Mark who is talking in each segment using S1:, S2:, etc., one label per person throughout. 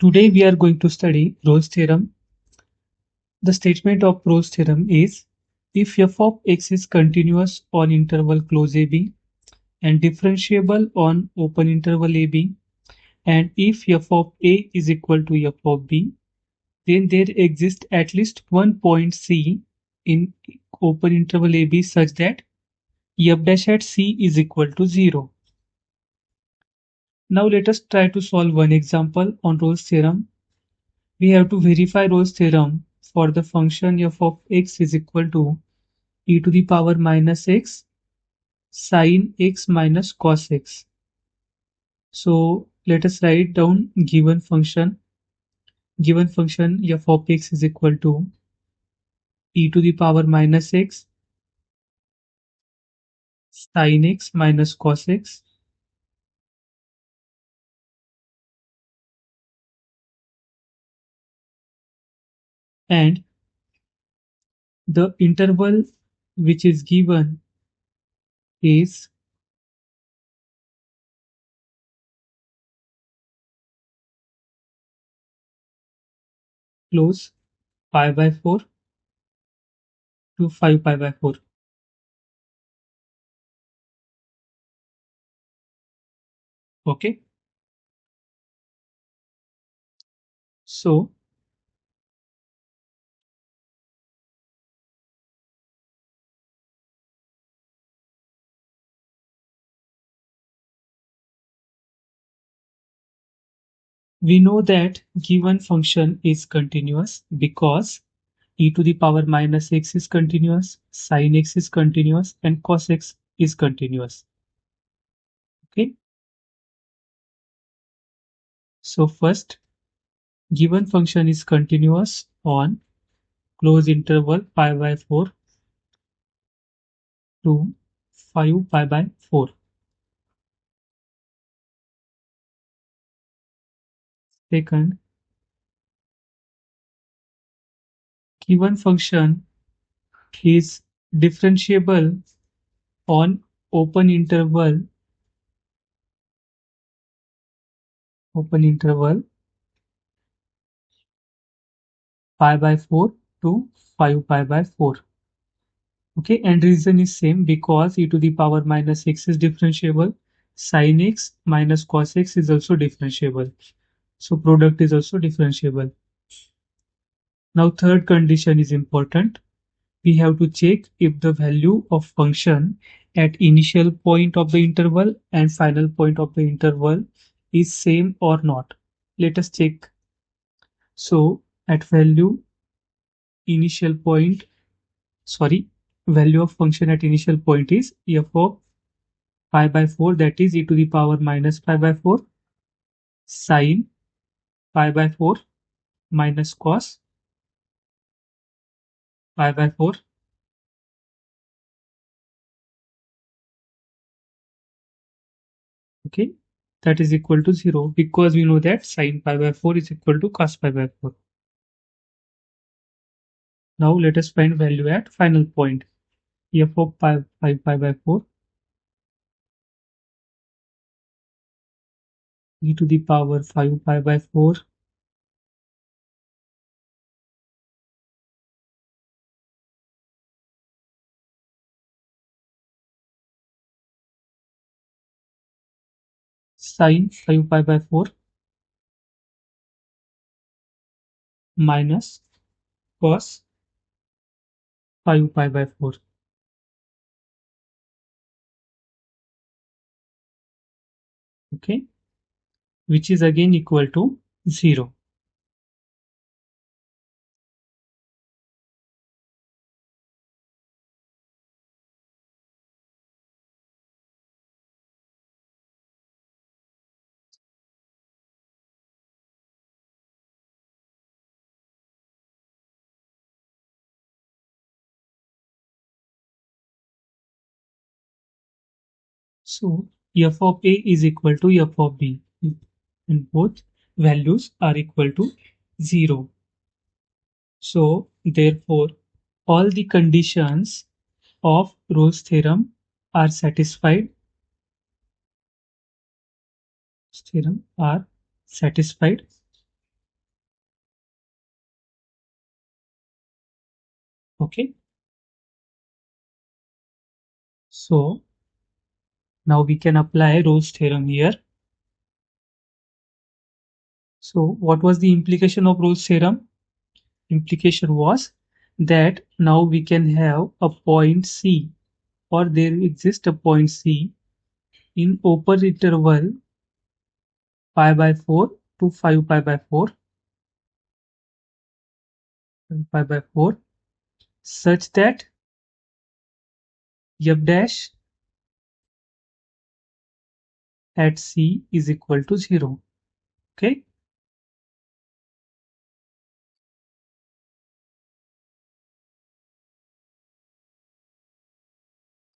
S1: Today we are going to study Rolle's theorem. The statement of Rolle's theorem is if f of x is continuous on interval close ab and differentiable on open interval ab, and if f of a is equal to f of b, then there exists at least one point c in open interval ab such that f dash at c is equal to 0. Now let us try to solve one example on Rolle's theorem. We have to verify Rolle's theorem for the function f of x is equal to e to the power minus x sin x minus cos x. So let us write down given function. Given function f of x is equal to e to the power minus x sin x minus cos x, and the interval which is given is close pi by 4 to 5 pi by 4. Okay, so we know that given function is continuous because e to the power minus x is continuous, sin x is continuous, and cos x is continuous. Okay, so first, given function is continuous on closed interval pi by 4 to 5 pi by 4. Second, given function is differentiable on open interval pi by 4 to 5 pi by 4. Okay, and reason is same because e to the power minus x is differentiable, sin x minus cos x is also differentiable. So product is also differentiable. Now third condition is important. We have to check if the value of function at initial point of the interval and final point of the interval is same or not. Let us check. So at initial point, value of function at initial point is f of pi by 4, that is e to the power minus pi by 4 sin pi by 4 minus cos pi by 4. Okay, that is equal to 0 because we know that sin pi by 4 is equal to cos pi by 4. Now let us find value at final point. F of pi by 4 e to the power 5 pi by 4 sin 5 pi by 4 minus cos 5 pi by 4. Okay, which is again equal to 0. So f of a is equal to f of b and both values are equal to 0. So therefore all the conditions of Rolle's theorem are satisfied. Theorem are satisfied Okay, so now we can apply Rolle's theorem here. So what was the implication of Rolle's theorem? Implication was that now we can have a point C, or there exists a point C in upper interval pi by 4 to 5 pi by 4, pi by 4, such that f dash at C is equal to 0. Okay,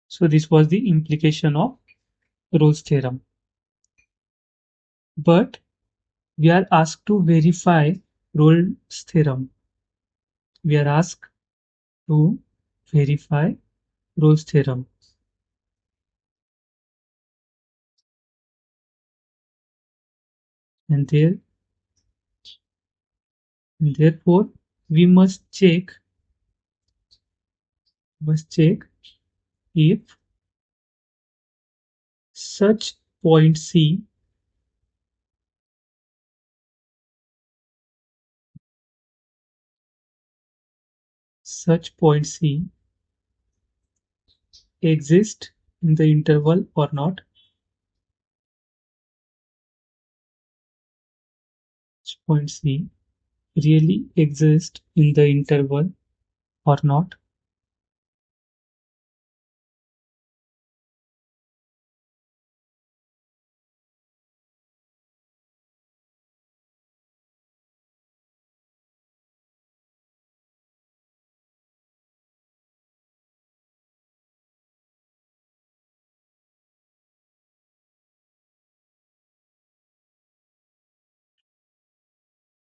S1: so this was the implication of Rolle's theorem. But we are asked to verify Rolle's theorem. We are asked to verify Rolle's theorem. And therefore we must check if such point C exists in the interval or not. Such point C really exists in the interval or not.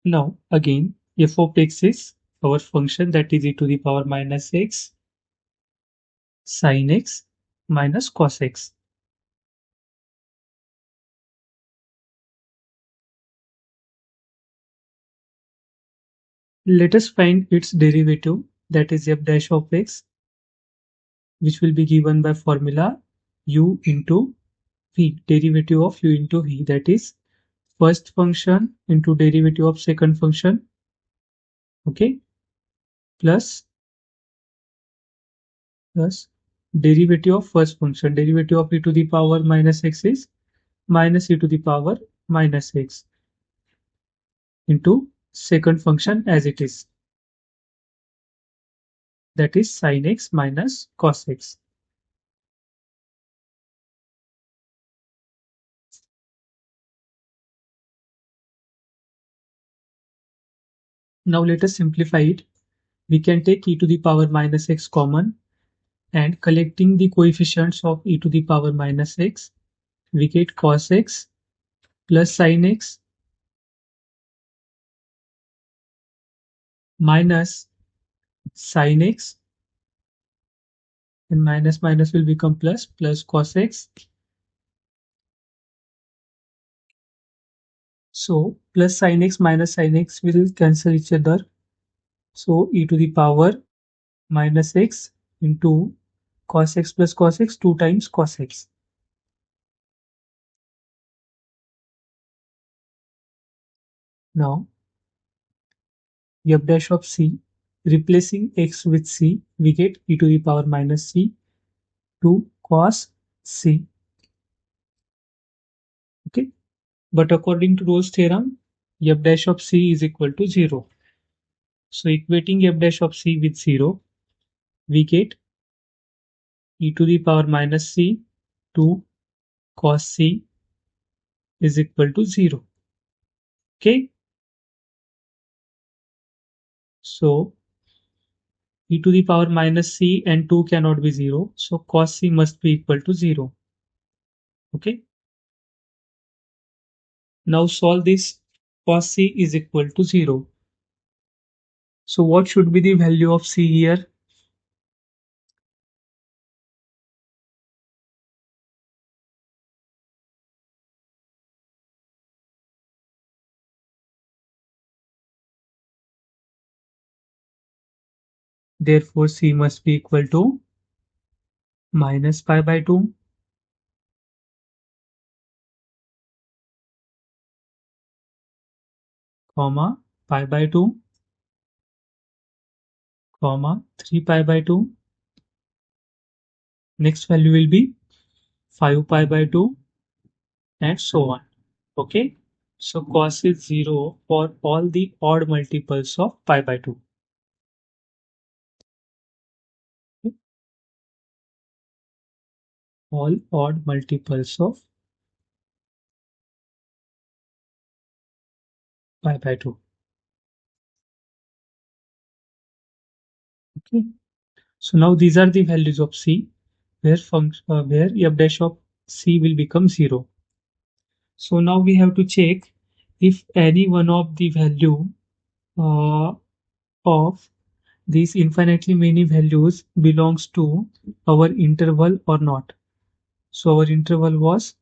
S1: Now again, f of x is our function, that is e to the power minus x sin x minus cos x. Let us find its derivative, that is f dash of x, which will be given by formula u into v, derivative of u into v, that is first function into derivative of second function, okay, plus derivative of first function, derivative of e to the power minus x is minus e to the power minus x into second function as it is, that is sin x minus cos x. Now let us simplify it. We can take e to the power minus x common, and collecting the coefficients of e to the power minus x, we get cos x plus sin x minus sin x, and minus minus will become plus, plus cos x. So plus sin x minus sin x will cancel each other. So e to the power minus x into cos x plus cos x, 2 times cos x. Now f dash of c, replacing x with c, we get e to the power minus c 2 cos c. Okay, but according to Rolle's theorem, f dash of c is equal to 0. So equating f dash of c with 0, we get e to the power minus c 2 cos c is equal to 0. Okay, so e to the power minus c and 2 cannot be 0, so cos c must be equal to 0. Okay, now solve this. Cos c is equal to 0. So what should be the value of c here? Therefore, C must be equal to minus pi by 2, comma, pi by 2, comma, 3 pi by 2. Next value will be 5 pi by 2 and so on. Okay. So cos is 0 for all the odd multiples of pi by 2. Okay. All odd multiples of pi by 2. Okay. So now these are the values of C where f dash of C will become 0. So now we have to check if any one of the value uh, of these infinitely many values belongs to our interval or not. So our interval was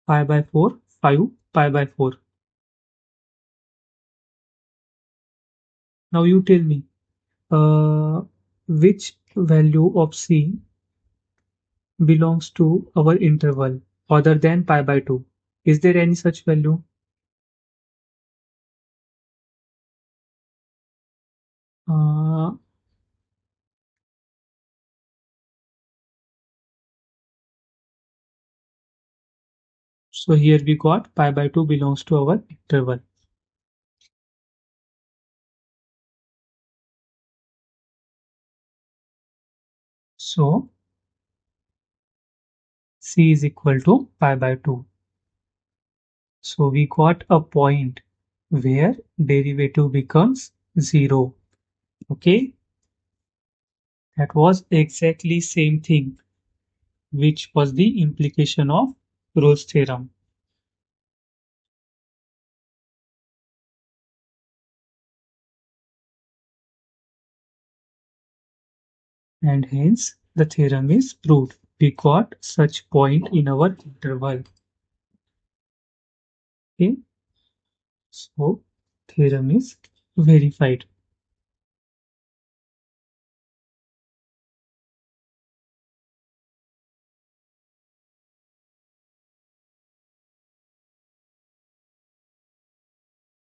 S1: pi by 4, 5, pi by 4. Now you tell me uh, which value of C belongs to our interval other than pi by 2. Is there any such value? Uh, so here we got pi by 2 belongs to our interval. So C is equal to pi by 2. So we got a point where derivative becomes 0. Okay, that was exactly same thing, which was the implication of Rolle's theorem. And hence the theorem is proved. We got such point in our interval. Okay, so theorem is verified.